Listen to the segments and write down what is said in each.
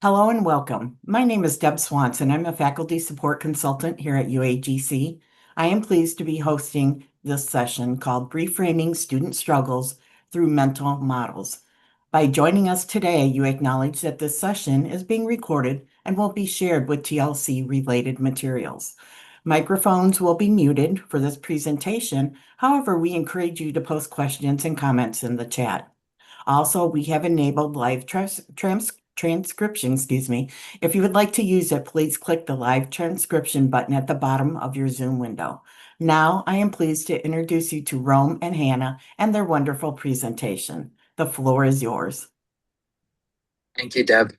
Hello and welcome. My name is Deb Swanson. I'm a faculty support consultant here at UAGC. I am pleased to be hosting this session called Reframing Student Struggles Through Mental Models. By joining us today, you acknowledge that this session is being recorded and will be shared with TLC-related materials. Microphones will be muted for this presentation. However, we encourage you to post questions and comments in the chat. Also, we have enabled live transcription, If you would like to use it, please click the live transcription button at the bottom of your Zoom window. Now, I am pleased to introduce you to Rome and Hannah and their wonderful presentation. The floor is yours. Thank you, Deb.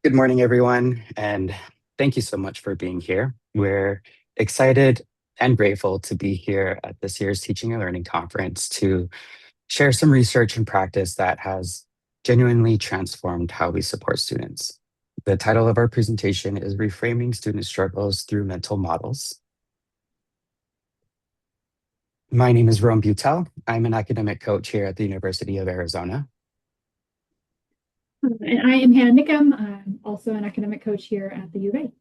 Good morning, everyone, and thank you so much for being here. We're excited and grateful to be here at this year's Teaching and Learning Conference to share some research and practice that has genuinely transformed how we support students. The title of our presentation is Reframing Student Struggles Through Mental Models. My name is Rome Buttel. I'm an academic coach here at the University of Arizona. And I am Hannah Niccum. I'm also an academic coach here at the U of A.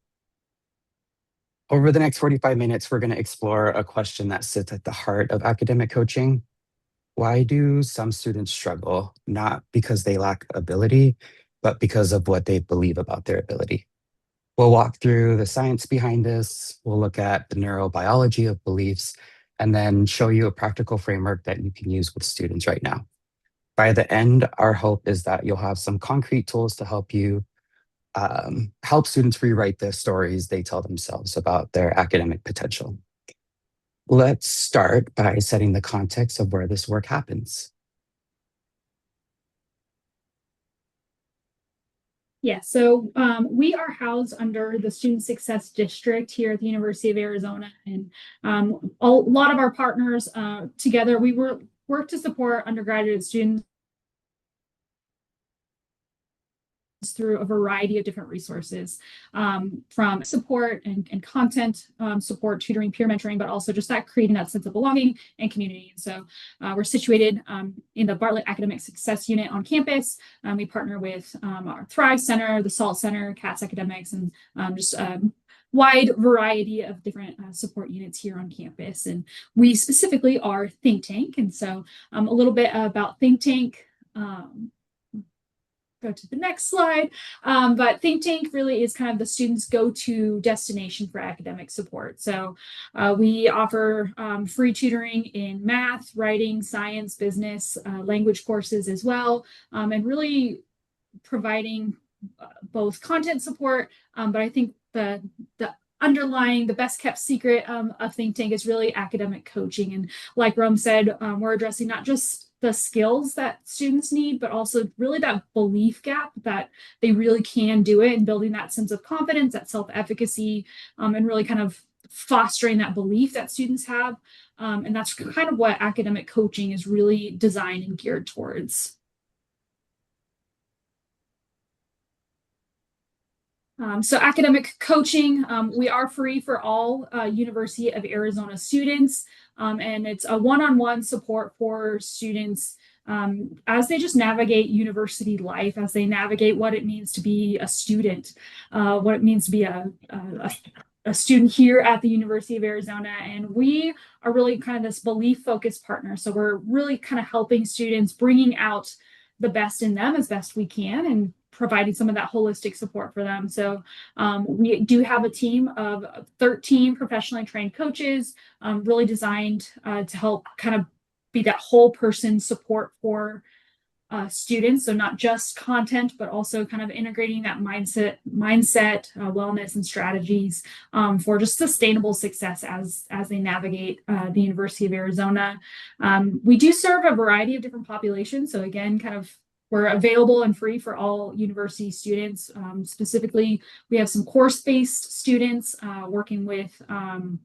Over the next 45 minutes, we're going to explore a question that sits at the heart of academic coaching. Why do some students struggle, not because they lack ability, but because of what they believe about their ability? We'll walk through the science behind this, we'll look at the neurobiology of beliefs, and then show you a practical framework that you can use with students right now. By the end, our hope is that you'll have some concrete tools to help you help students rewrite the stories they tell themselves about their academic potential. Let's start by setting the context of where this work happens. Yeah, so we are housed under the Student Success District here at the University of Arizona. And a lot of our partners together, we work to support undergraduate students through a variety of different resources, from support and content support, tutoring, peer mentoring, but also just that creating that sense of belonging and community. And so we're situated in the Bartlett Academic Success Unit on campus. We partner with our Thrive Center, the SALT Center, CATS Academics, and just wide variety of different support units here on campus. And we specifically are Think Tank. And so a little bit about Think Tank. Go to the next slide. But Think Tank really is kind of the students' go-to destination for academic support. So we offer free tutoring in math, writing, science, business, language courses as well, and really providing both content support, but I think the underlying, the best kept secret of Think Tank is really academic coaching. And like Rome said, we're addressing not just the skills that students need, but also really that belief gap that they really can do it, and building that sense of confidence, that self-efficacy, and really kind of fostering that belief that students have. And that's kind of what academic coaching is really designed and geared towards. So academic coaching, we are free for all University of Arizona students, and it's a one-on-one support for students as they just navigate university life, as they navigate what it means to be a student, what it means to be a student here at the University of Arizona. And we are really kind of this belief-focused partner. So we're really kind of helping students, bringing out the best in them as best we can, and providing some of that holistic support for them. So we do have a team of 13 professionally trained coaches, really designed to help kind of be that whole person support for students. So not just content, but also kind of integrating that mindset, wellness, and strategies for just sustainable success as they navigate the University of Arizona. We do serve a variety of different populations. So again, kind of we're available and free for all university students. Specifically, we have some course-based students working with kind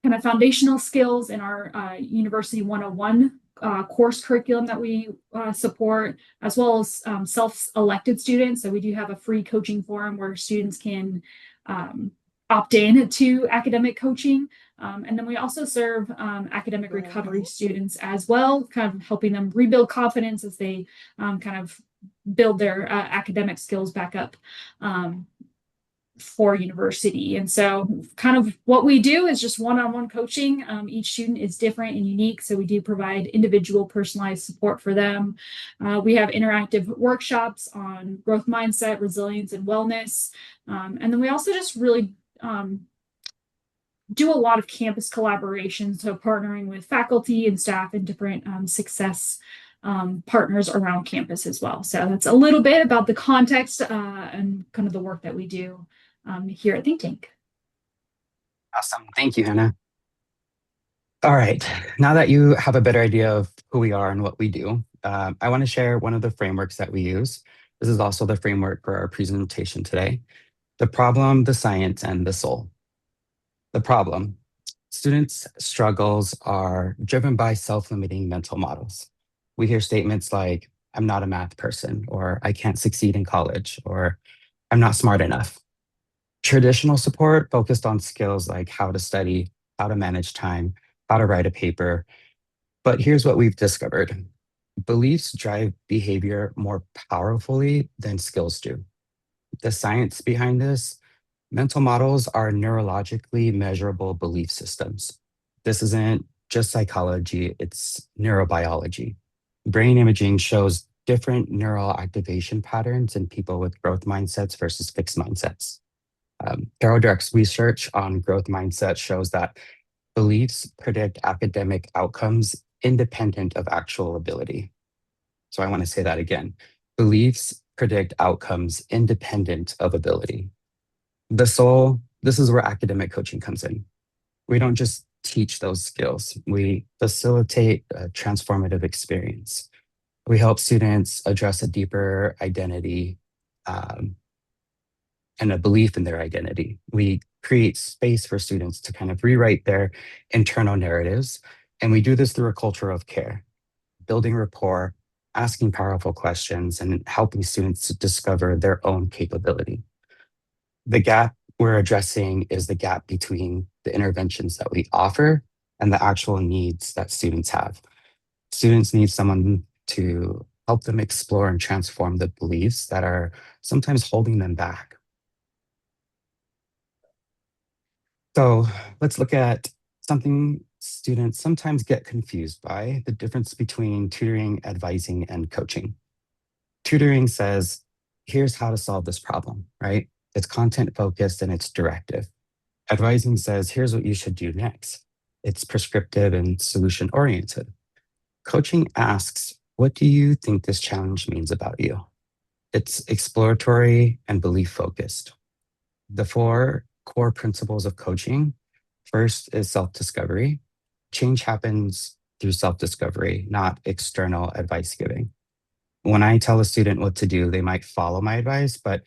of foundational skills in our University 101 course curriculum that we support, as well as self-elected students. So we do have a free coaching forum where students can opt in to academic coaching. And then we also serve academic recovery students as well, kind of helping them rebuild confidence as they kind of build their academic skills back up for university. And so kind of what we do is just one-on-one coaching. Each student is different and unique, so we do provide individual personalized support for them. We have interactive workshops on growth mindset, resilience, and wellness. And then we also just really do a lot of campus collaboration, so partnering with faculty and staff and different success partners around campus as well. So that's a little bit about the context and kind of the work that we do here at Think Tank. Awesome. Thank you, Hannah. All right. Now that you have a better idea of who we are and what we do, I want to share one of the frameworks that we use. This is also the framework for our presentation today: the problem, the science, and the soul. The problem: students' struggles are driven by self-limiting mental models. We hear statements like, "I'm not a math person," or "I can't succeed in college," or "I'm not smart enough." Traditional support focused on skills like how to study, how to manage time, how to write a paper. But here's what we've discovered: beliefs drive behavior more powerfully than skills do. The science behind this: mental models are neurologically measurable belief systems. This isn't just psychology, it's neurobiology. Brain imaging shows different neural activation patterns in people with growth mindsets versus fixed mindsets. Carol Dweck's research on growth mindset shows that beliefs predict academic outcomes independent of actual ability. So I want to say that again. Beliefs predict outcomes independent of ability. The soul: this is where academic coaching comes in. We don't just teach those skills, we facilitate a transformative experience. We help students address a deeper identity and a belief in their identity. We create space for students to kind of rewrite their internal narratives. And we do this through a culture of care, building rapport, asking powerful questions, and helping students to discover their own capability. The gap we're addressing is the gap between the interventions that we offer and the actual needs that students have. Students need someone to help them explore and transform the beliefs that are sometimes holding them back. So let's look at something students sometimes get confused by: the difference between tutoring, advising, and coaching. Tutoring says, here's how to solve this problem, right? It's content focused and it's directive. Advising says, here's what you should do next. It's prescriptive and solution oriented. Coaching asks, what do you think this challenge means about you? It's exploratory and belief focused. The 4 core principles of coaching: first is self-discovery. Change happens through self-discovery, not external advice giving. When I tell a student what to do, they might follow my advice, but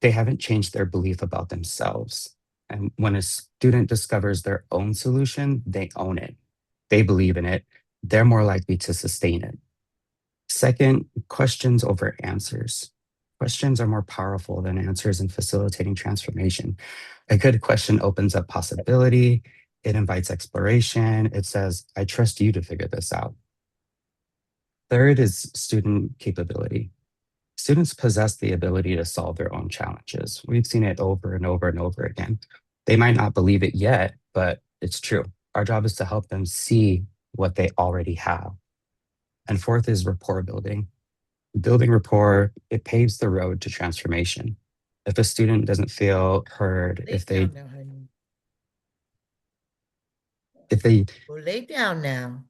they haven't changed their belief about themselves. And when a student discovers their own solution, they own it. They believe in it. They're more likely to sustain it. Second, questions over answers. Questions are more powerful than answers in facilitating transformation. A good question opens up possibility. It invites exploration. It says, I trust you to figure this out. Third is student capability. Students possess the ability to solve their own challenges. We've seen it over and over and over again. They might not believe it yet, but it's true. Our job is to help them see what they already have. And fourth is rapport building. Building rapport, it paves the road to transformation. If a student doesn't feel heard, Lay down now, honey. Well, lay down now.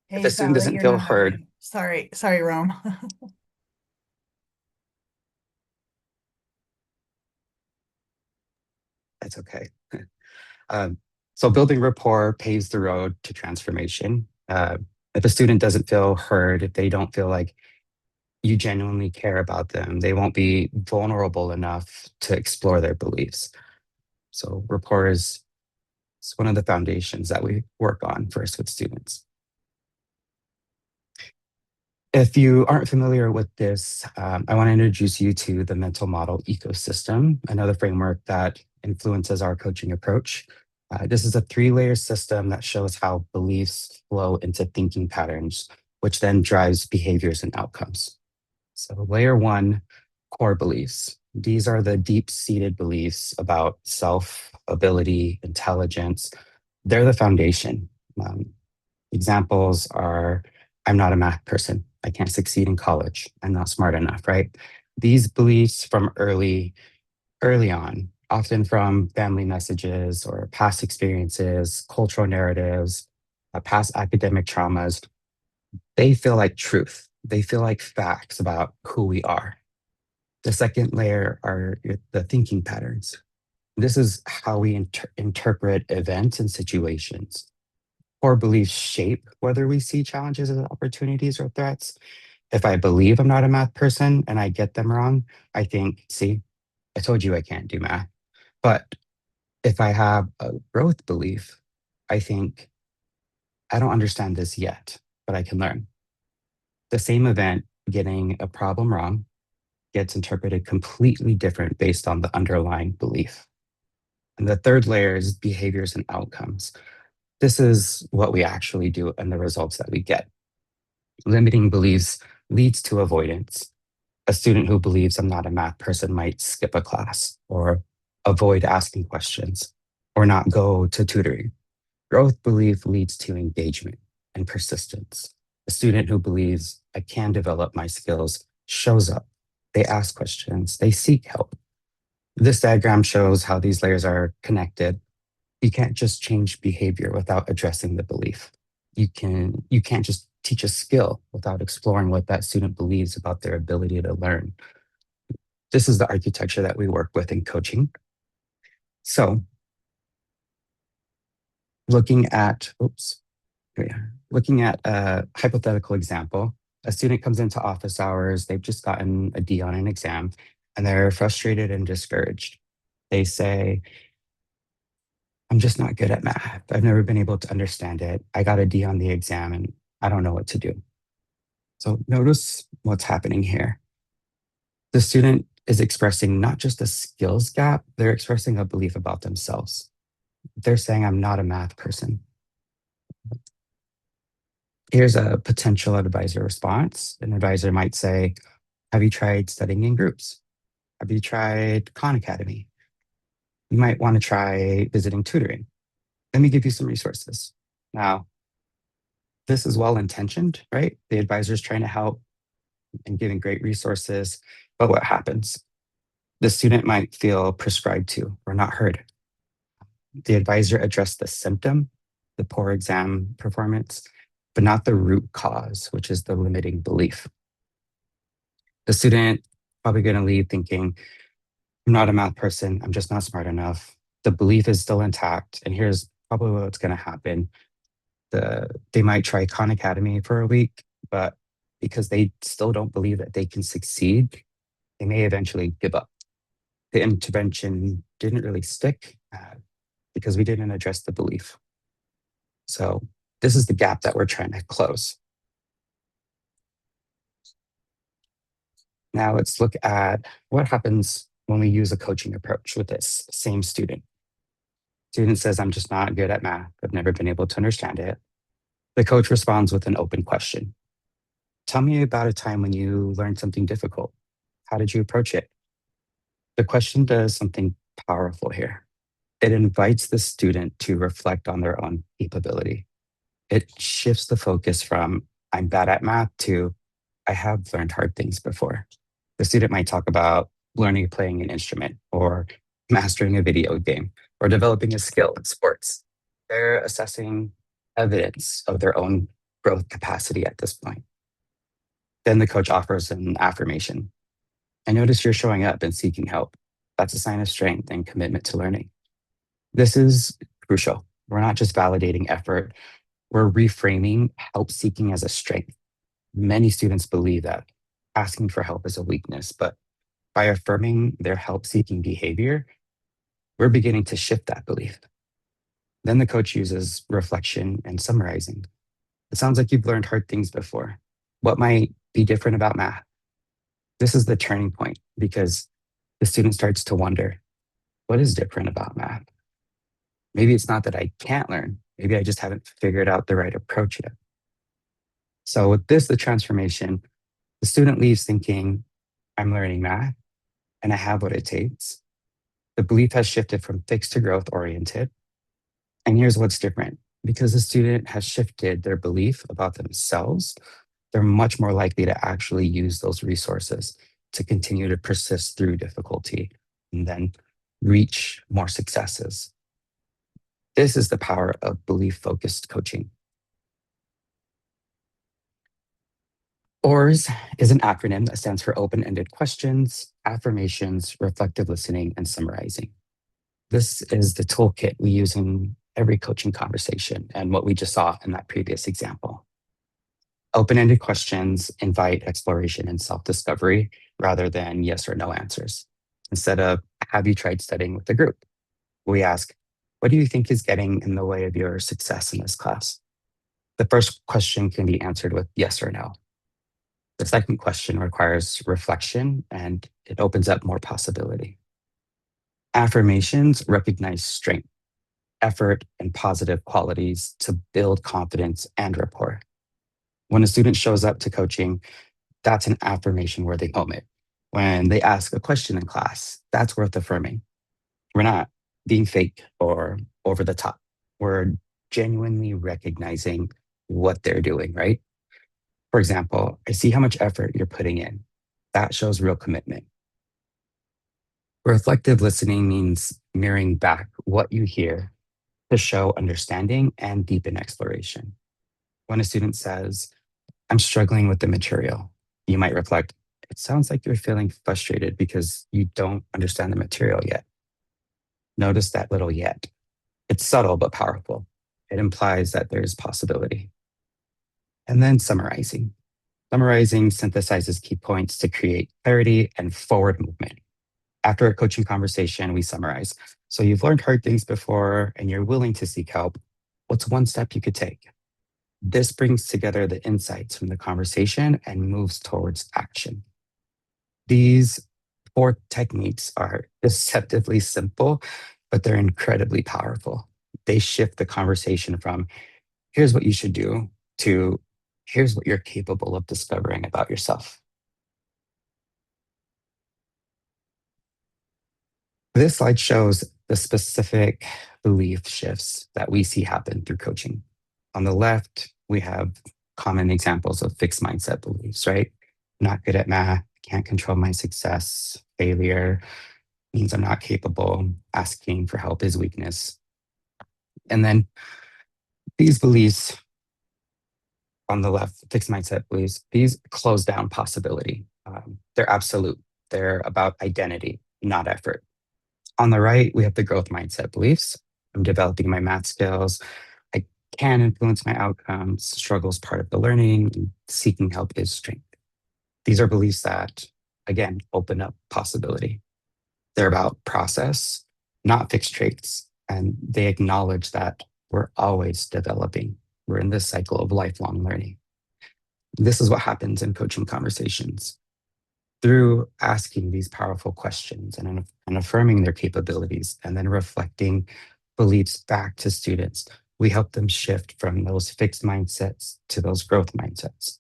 If the student doesn't feel heard, Sorry, Rome. that's okay. So building rapport paves the road to transformation. If a student doesn't feel heard, if they don't feel like you genuinely care about them, they won't be vulnerable enough to explore their beliefs. So rapport is one of the foundations that we work on first with students. If you aren't familiar with this, I want to introduce you to the mental model ecosystem, another framework that influences our coaching approach. This is a 3-layer system that shows how beliefs flow into thinking patterns, which then drives behaviors and outcomes. So layer one, core beliefs. These are the deep-seated beliefs about self, ability, intelligence. They're the foundation. Examples are, I'm not a math person. I can't succeed in college. I'm not smart enough, right? These beliefs from early on, often from family messages or past experiences, cultural narratives, past academic traumas, they feel like truth. They feel like facts about who we are. The second layer are the thinking patterns. This is how we interpret events and situations. Core beliefs shape whether we see challenges as opportunities or threats. If I believe I'm not a math person and I get them wrong, I think, see, I told you I can't do math. But if I have a growth belief, I think, I don't understand this yet, but I can learn. The same event, getting a problem wrong, gets interpreted completely different based on the underlying belief. And the third layer is behaviors and outcomes. This is what we actually do and the results that we get. Limiting beliefs leads to avoidance. A student who believes I'm not a math person might skip a class or avoid asking questions or not go to tutoring. Growth belief leads to engagement and persistence. A student who believes I can develop my skills shows up. They ask questions, they seek help. This diagram shows how these layers are connected. You can't just change behavior without addressing the belief. You can't just teach a skill without exploring what that student believes about their ability to learn. This is the architecture that we work with in coaching. So looking at a hypothetical example, a student comes into office hours, they've just gotten a D on an exam, and they're frustrated and discouraged. They say, I'm just not good at math. I've never been able to understand it. I got a D on the exam and I don't know what to do. So notice what's happening here. The student is expressing not just a skills gap, they're expressing a belief about themselves. They're saying, I'm not a math person. Here's a potential advisor response. An advisor might say, have you tried studying in groups? Have you tried Khan Academy? You might want to try visiting tutoring. Let me give you some resources. Now, this is well-intentioned, right? The advisor is trying to help and giving great resources, but what happens? The student might feel prescribed to or not heard. The advisor addressed the symptom, the poor exam performance, but not the root cause, which is the limiting belief. The student probably going to leave thinking, I'm not a math person, I'm just not smart enough. The belief is still intact, and here's probably what's going to happen. They might try Khan Academy for a week, but because they still don't believe that they can succeed, they may eventually give up. The intervention didn't really stick because we didn't address the belief. So this is the gap that we're trying to close. Now let's look at what happens when we use a coaching approach with this same student. Student says, I'm just not good at math. I've never been able to understand it. The coach responds with an open question. Tell me about a time when you learned something difficult. How did you approach it? The question does something powerful here. It invites the student to reflect on their own capability. It shifts the focus from I'm bad at math to I have learned hard things before. The student might talk about learning playing an instrument or mastering a video game or developing a skill in sports. They're assessing evidence of their own growth capacity at this point. Then the coach offers an affirmation. I notice you're showing up and seeking help. That's a sign of strength and commitment to learning. This is crucial. We're not just validating effort, we're reframing help seeking as a strength. Many students believe that asking for help is a weakness, but by affirming their help seeking behavior, we're beginning to shift that belief. Then the coach uses reflection and summarizing. It sounds like you've learned hard things before. What might be different about math? This is the turning point because the student starts to wonder, what is different about math? Maybe it's not that I can't learn. Maybe I just haven't figured out the right approach yet. So with this, the transformation, the student leaves thinking, I'm learning math and I have what it takes. The belief has shifted from fixed to growth oriented. And here's what's different. Because the student has shifted their belief about themselves, they're much more likely to actually use those resources to continue to persist through difficulty and then reach more successes. This is the power of belief-focused coaching. OARS is an acronym that stands for open-ended questions, affirmations, reflective listening, and summarizing. This is the toolkit we use in every coaching conversation and what we just saw in that previous example. Open-ended questions invite exploration and self-discovery rather than yes or no answers. Instead of, have you tried studying with the group? We ask, what do you think is getting in the way of your success in this class? The first question can be answered with yes or no. The second question requires reflection and it opens up more possibility. Affirmations recognize strength, effort, and positive qualities to build confidence and rapport. When a student shows up to coaching, that's an affirmation worthy moment. When they ask a question in class, that's worth affirming. We're not being fake or over the top. We're genuinely recognizing what they're doing, right? For example, I see how much effort you're putting in. That shows real commitment. Reflective listening means mirroring back what you hear to show understanding and deepen exploration. When a student says, I'm struggling with the material, you might reflect, it sounds like you're feeling frustrated because you don't understand the material yet. Notice that little yet. It's subtle but powerful. It implies that there's possibility. And then summarizing. Summarizing synthesizes key points to create clarity and forward movement. After a coaching conversation, we summarize. So you've learned hard things before and you're willing to seek help. What's one step you could take? This brings together the insights from the conversation and moves towards action. These 4 techniques are deceptively simple, but they're incredibly powerful. They shift the conversation from here's what you should do to here's what you're capable of discovering about yourself. This slide shows the specific belief shifts that we see happen through coaching. On the left, we have common examples of fixed mindset beliefs, right? Not good at math, can't control my success, failure means I'm not capable, asking for help is weakness. And then these beliefs on the left, fixed mindset beliefs, these close down possibility. They're absolute. They're about identity, not effort. On the right, we have the growth mindset beliefs. I'm developing my math skills. I can influence my outcomes. Struggle is part of the learning. And seeking help is strength. These are beliefs that, again, open up possibility. They're about process, not fixed traits. And they acknowledge that we're always developing. We're in this cycle of lifelong learning. This is what happens in coaching conversations. Through asking these powerful questions and affirming their capabilities and then reflecting beliefs back to students, we help them shift from those fixed mindsets to those growth mindsets.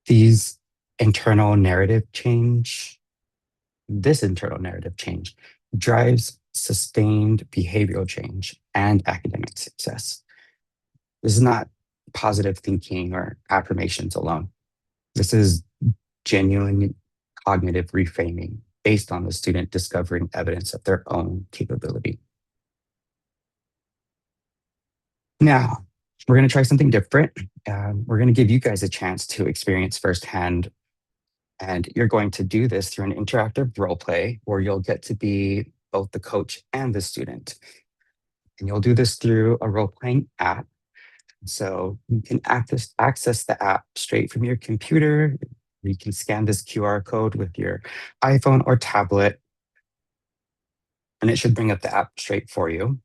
This internal narrative change drives sustained behavioral change and academic success. This is not positive thinking or affirmations alone. This is genuine cognitive reframing based on the student discovering evidence of their own capability. Now, we're going to try something different. We're going to give you guys a chance to experience firsthand. And you're going to do this through an interactive role play where you'll get to be both the coach and the student. And you'll do this through a role-playing app. So you can access the app straight from your computer. You can scan this QR code with your iPhone or tablet, and it should bring up the app straight for you.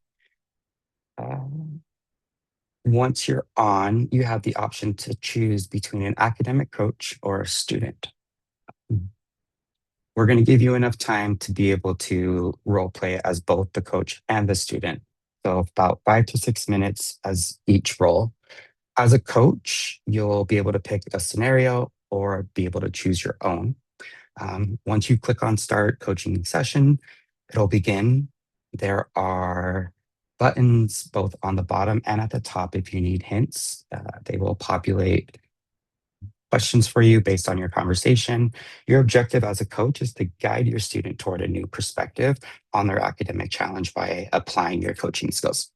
Once you're on, you have the option to choose between an academic coach or a student. We're going to give you enough time to be able to role play as both the coach and the student. So about 5 to 6 minutes as each role. As a coach, you'll be able to pick a scenario or be able to choose your own. Once you click on Start Coaching Session, it'll begin. There are buttons both on the bottom and at the top if you need hints. They will populate questions for you based on your conversation. Your objective as a coach is to guide your student toward a new perspective on their academic challenge by applying your coaching skills.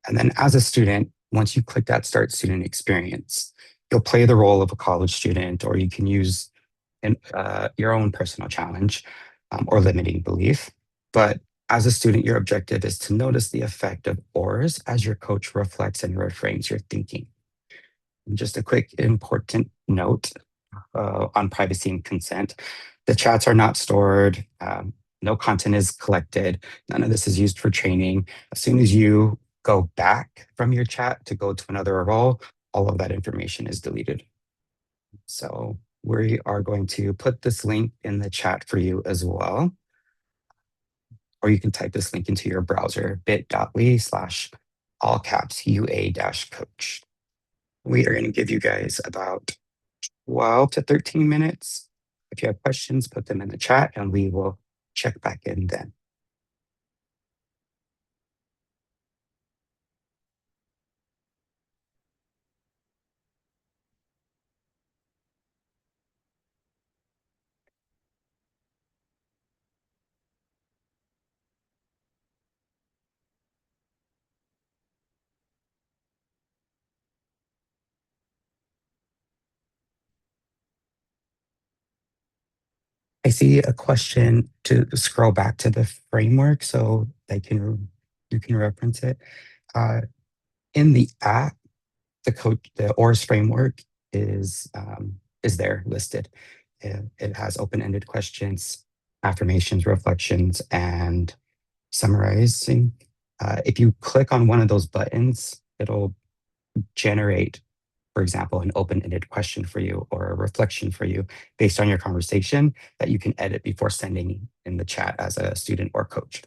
And then as a student, once you click that Start Student Experience, you'll play the role of a college student, or you can use your own personal challenge or limiting belief. But as a student, your objective is to notice the effect of OARS as your coach reflects and reframes your thinking. And just a quick important note on privacy and consent. The chats are not stored. No content is collected. None of this is used for training. As soon as you go back from your chat to go to another role, all of that information is deleted. So we are going to put this link in the chat for you as well. Or you can type this link into your browser, bit.ly/all caps UA-coach. We are going to give you guys about 12 to 13 minutes. If you have questions, put them in the chat and we will check back in then. I see a question to scroll back to the framework so you can reference it. In the app, the OARS framework is there listed. It has open-ended questions, affirmations, reflections, and summarizing. If you click on one of those buttons, it'll generate, for example, an open-ended question for you or a reflection for you based on your conversation that you can edit before sending in the chat as a student or coach.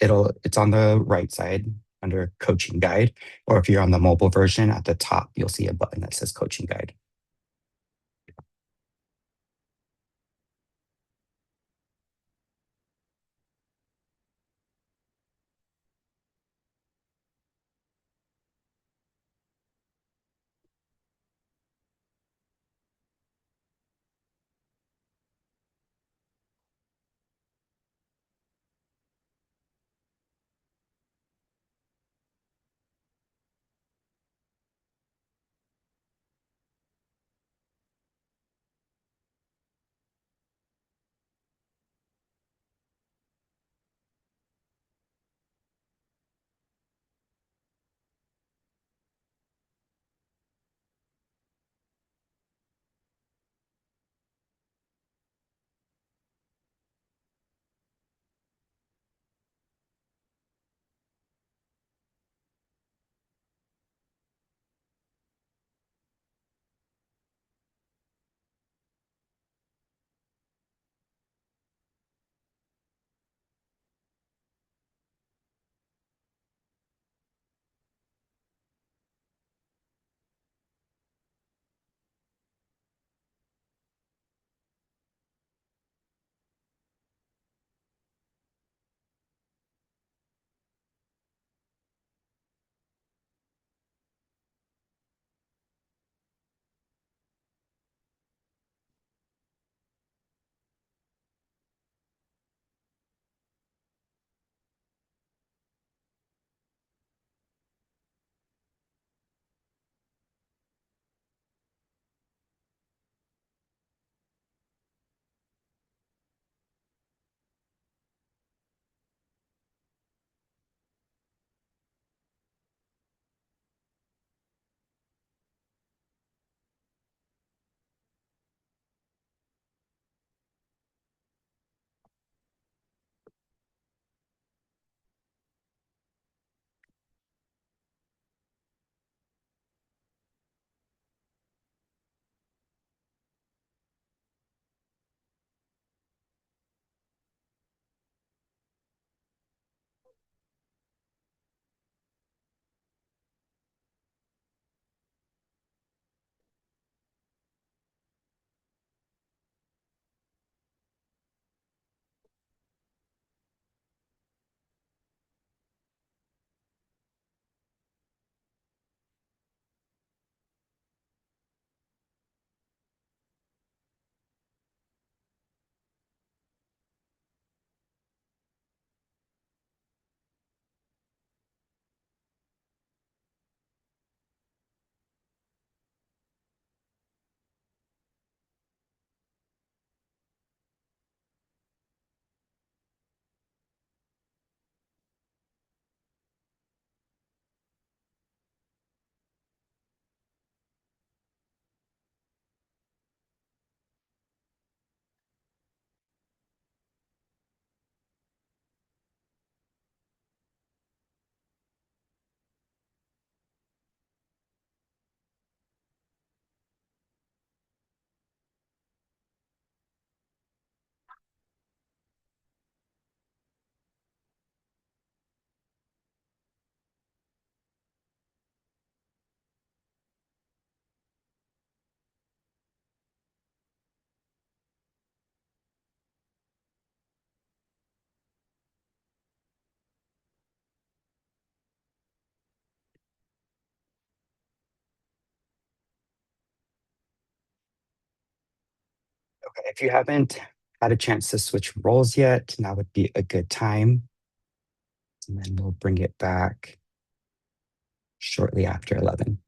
It's on the right side under coaching guide, or if you're on the mobile version at the top, you'll see a button that says coaching guide. Okay, if you haven't had a chance to switch roles yet, now would be a good time. And then we'll bring it back shortly after 11.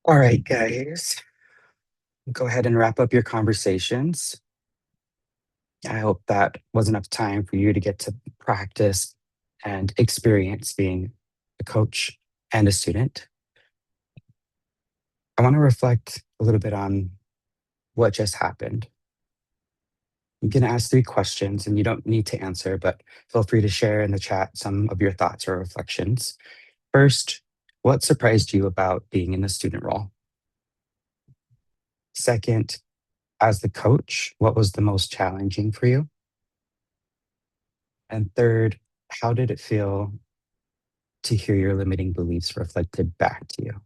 All right, guys, go ahead and wrap up your conversations. I hope that was enough time for you to get to practice and experience being a coach and a student. I want to reflect a little bit on what just happened. I'm going to ask 3 questions and you don't need to answer, but feel free to share in the chat some of your thoughts or reflections. First, what surprised you about being in the student role? Second, as the coach, what was the most challenging for you? And third, how did it feel to hear your limiting beliefs reflected back to you?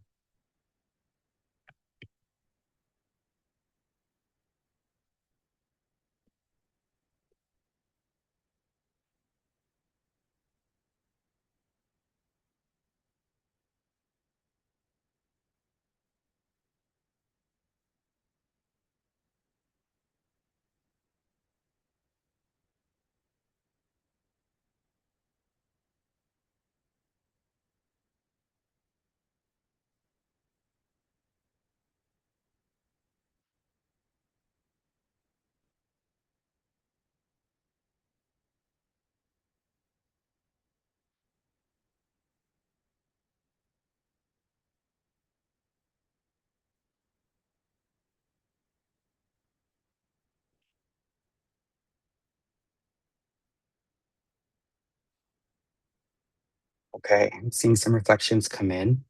Okay, I'm seeing some reflections come in.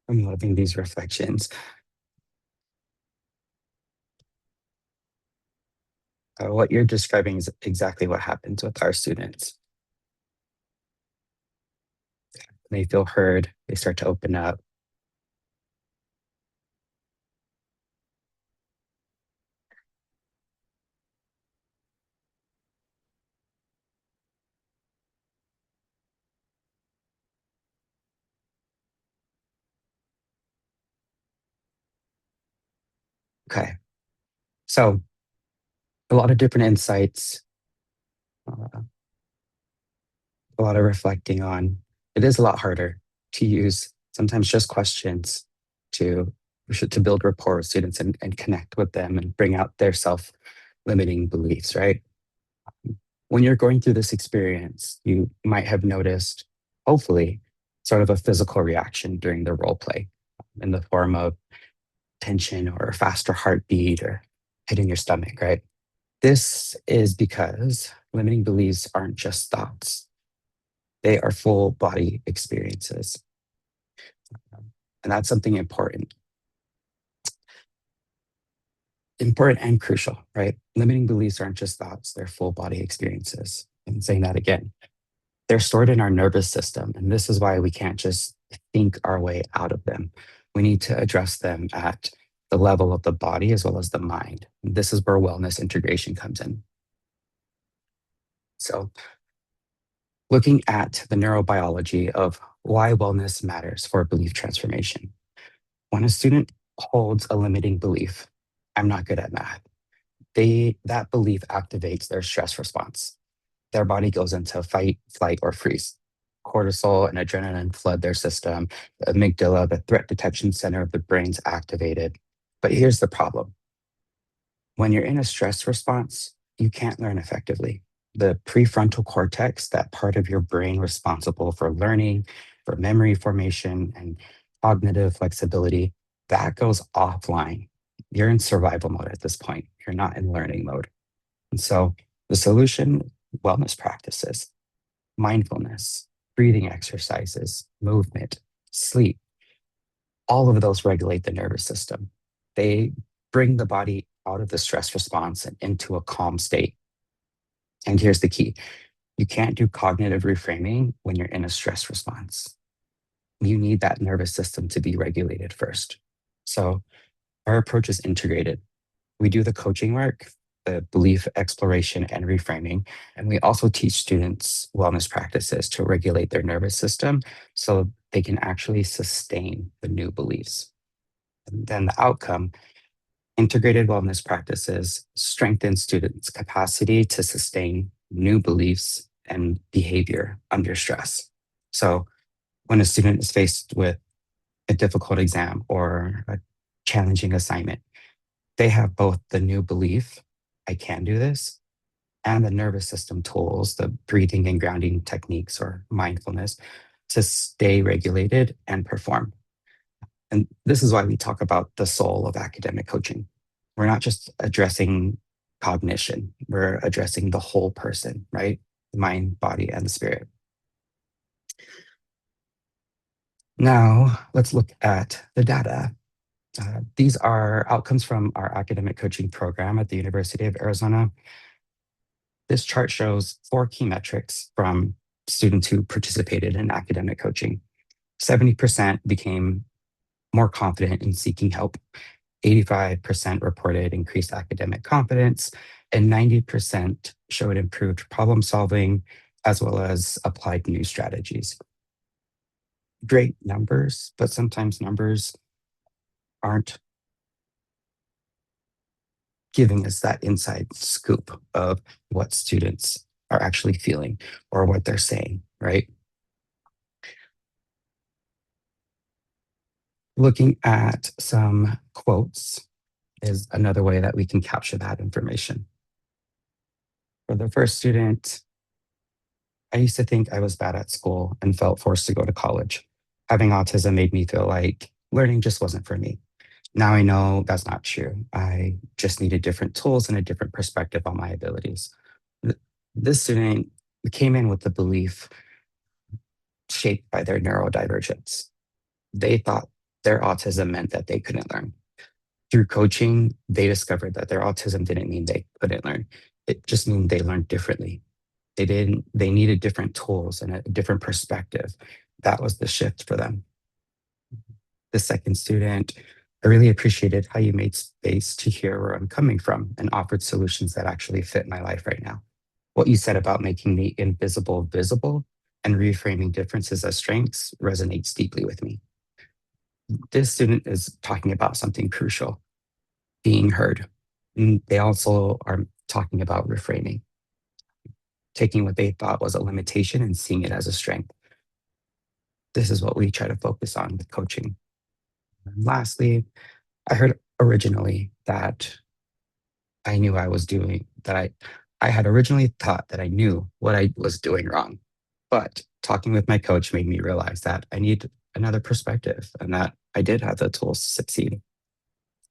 I'm loving these reflections. What you're describing is exactly what happens with our students. They feel heard, they start to open up. Okay, so a lot of different insights, uh, a lot of reflecting on. It is a lot harder to use sometimes just questions to build rapport with students and connect with them and bring out their self-limiting beliefs, right? When you're going through this experience, you might have noticed, hopefully, sort of a physical reaction during the role play in the form of tension or a faster heartbeat or hitting your stomach, right? This is because limiting beliefs aren't just thoughts, they are full body experiences. And that's something important. Important and crucial, right? Limiting beliefs aren't just thoughts, they're full body experiences. I'm saying that again. They're stored in our nervous system. And this is why we can't just think our way out of them. We need to address them at the level of the body as well as the mind. This is where wellness integration comes in. So, looking at the neurobiology of why wellness matters for belief transformation. When a student holds a limiting belief, I'm not good at math, that belief activates their stress response. Their body goes into fight, flight, or freeze. Cortisol and adrenaline flood their system. The amygdala, the threat detection center of the brain's activated. But here's the problem. When you're in a stress response, you can't learn effectively. The prefrontal cortex, that part of your brain responsible for learning, for memory formation, and cognitive flexibility, that goes offline. You're in survival mode at this point. You're not in learning mode. And so the solution, wellness practices, mindfulness, breathing exercises, movement, sleep, all of those regulate the nervous system. They bring the body out of the stress response and into a calm state. And here's the key. You can't do cognitive reframing when you're in a stress response. You need that nervous system to be regulated first. So our approach is integrated. We do the coaching work, the belief exploration and reframing, and we also teach students wellness practices to regulate their nervous system so they can actually sustain the new beliefs. And then the outcome, integrated wellness practices strengthen students' capacity to sustain new beliefs and behavior under stress. So when a student is faced with a difficult exam or a challenging assignment, they have both the new belief, I can do this, and the nervous system tools, the breathing and grounding techniques or mindfulness to stay regulated and perform. And this is why we talk about the soul of academic coaching. We're not just addressing cognition, we're addressing the whole person, right? The mind, body, and the spirit. Now, let's look at the data. These are outcomes from our academic coaching program at the University of Arizona. This chart shows 4 key metrics from students who participated in academic coaching. 70% became more confident in seeking help. 85% reported increased academic confidence, and 90% showed improved problem solving, as well as applied new strategies. Great numbers, but sometimes numbers aren't giving us that inside scoop of what students are actually feeling or what they're saying, right? Looking at some quotes is another way that we can capture that information. For the first student, I used to think I was bad at school and felt forced to go to college. Having autism made me feel like learning just wasn't for me. Now I know that's not true. I just needed different tools and a different perspective on my abilities. This student came in with the belief shaped by their neurodivergence. They thought their autism meant that they couldn't learn. Through coaching, they discovered that their autism didn't mean they couldn't learn. It just meant they learned differently. They needed different tools and a different perspective. That was the shift for them. The second student, I really appreciated how you made space to hear where I'm coming from and offered solutions that actually fit my life right now. What you said about making the invisible visible and reframing differences as strengths resonates deeply with me. This student is talking about something crucial, being heard. And they also are talking about reframing, taking what they thought was a limitation and seeing it as a strength. This is what we try to focus on with coaching. And lastly, I heard originally that I knew I was doing, I had originally thought that I knew what I was doing wrong. But talking with my coach made me realize that I need another perspective and that I did have the tools to succeed.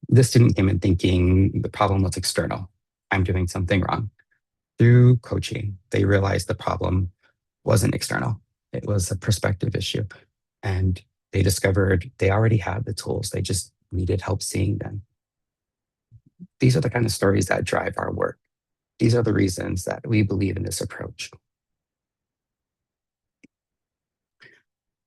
This student came in thinking the problem was external. I'm doing something wrong. Through coaching, they realized the problem wasn't external. It was a perspective issue. And they discovered they already had the tools. They just needed help seeing them. These are the kind of stories that drive our work. These are the reasons that we believe in this approach.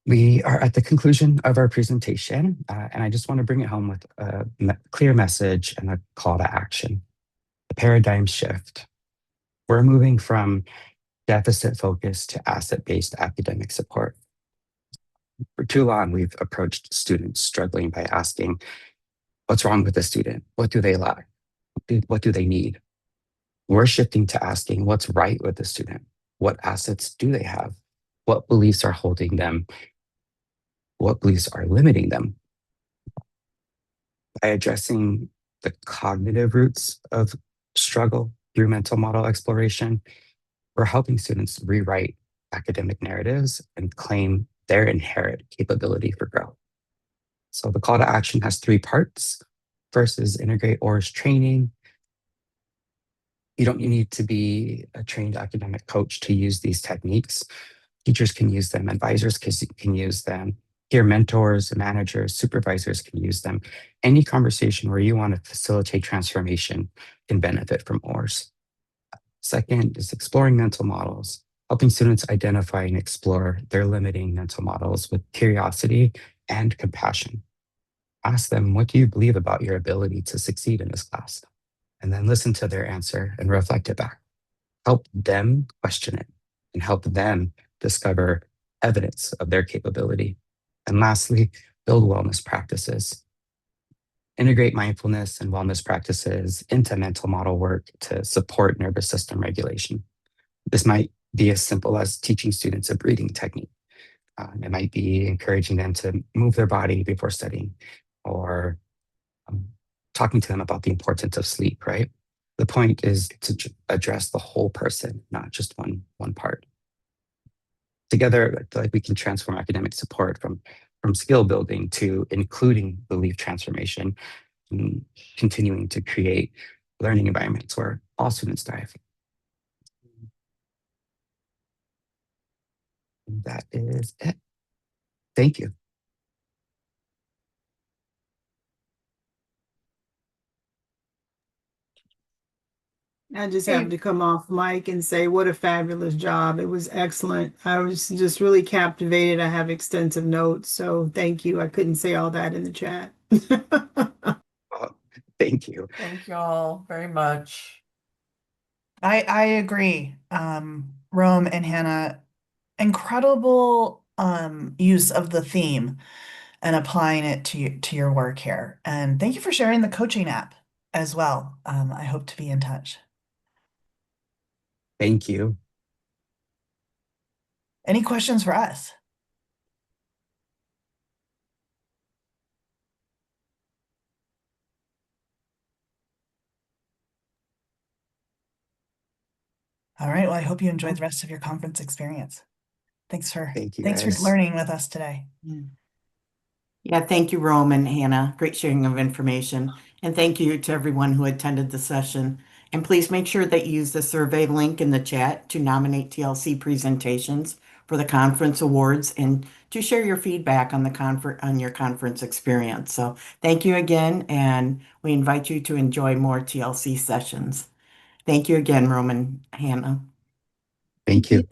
We are at the conclusion of our presentation, and I just want to bring it home with a clear message and a call to action. The paradigm shift. We're moving from deficit focused to asset-based academic support. For too long, we've approached students struggling by asking, what's wrong with the student? What do they lack? What do they need? We're shifting to asking, what's right with the student? What assets do they have? What beliefs are holding them? What beliefs are limiting them? By addressing the cognitive roots of struggle through mental model exploration, we're helping students rewrite academic narratives and claim their inherent capability for growth. So the call to action has three parts. First is integrate OARS training. You don't need to be a trained academic coach to use these techniques. Teachers can use them, advisors can use them, peer mentors, managers, supervisors can use them. Any conversation where you want to facilitate transformation can benefit from OARS. Second is exploring mental models, helping students identify and explore their limiting mental models with curiosity and compassion. Ask them, what do you believe about your ability to succeed in this class? And then listen to their answer and reflect it back. Help them question it and help them discover evidence of their capability. And lastly, build wellness practices. Integrate mindfulness and wellness practices into mental model work to support nervous system regulation. This might be as simple as teaching students a breathing technique. It might be encouraging them to move their body before studying, or talking to them about the importance of sleep, right? The point is to address the whole person, not just one part. Together, I feel like we can transform academic support from skill building to including belief transformation, and continuing to create learning environments where all students thrive. And that is it. Thank you. I just have to come off mic and say what a fabulous job. It was excellent. I was just really captivated. I have extensive notes, so thank you. I couldn't say all that in the chat. Thank you. Thank you all very much. I agree. Rome and Hannah, incredible use of the theme and applying it to your work here. And thank you for sharing the coaching app as well. I hope to be in touch. Thank you. Any questions for us? All right. Well, I hope you enjoyed the rest of your conference experience. Thanks for learning with us today. Yeah, thank you, Rome and Hannah. Great sharing of information. And thank you to everyone who attended the session. And please make sure that you use the survey link in the chat to nominate TLC presentations for the conference awards and to share your feedback on your conference experience. So thank you again, and we invite you to enjoy more TLC sessions. Thank you again, Roman, Hannah. Thank you.